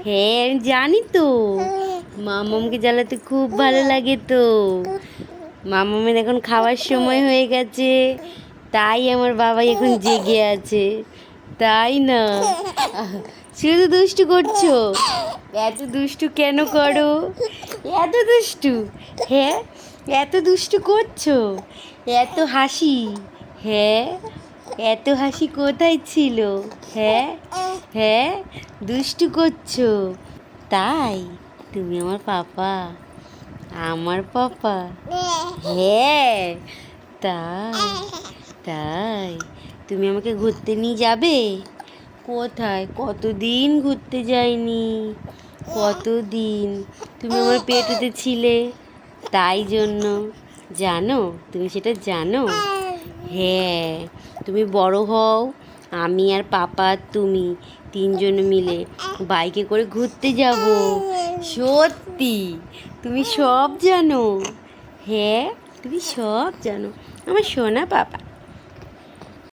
হ্যাঁ আমি জানি তো, মামামকে জ্বালাতে খুব ভালো লাগে তো। মামামের এখন খাওয়ার সময় হয়ে গেছে, তাই আমার বাবা এখন জেগে আছে, তাই না? শুধু দুষ্টু করছো, এত দুষ্টু কেন করো? এত দুষ্টু, হ্যাঁ এত দুষ্টু করছো, এত হাসি, হ্যাঁ এত হাসি কোথায় ছিল? হ্যাঁ হ্যাঁ দুষ্টু করছো, তাই? তুমি আমার পাপা, আমার পাপা, হ্যাঁ তাই, তাই তুমি আমাকে ঘুরতে নিয়ে যাবে? কোথায়? কতদিন ঘুরতে যাইনি, কতদিন। তুমি আমার পেটেতে ছিলে, তাই জন্য। জানো, তুমি সেটা জানো? হ্যাঁ, তুমি বড় হও, আমি আর পাপা আর তুমি তিনজন মিলে বাইকে করে ঘুরতে যাব। সত্যি? তুমি সব জানো? হ্যাঁ তুমি সব জানো, আমার সোনা পাপা।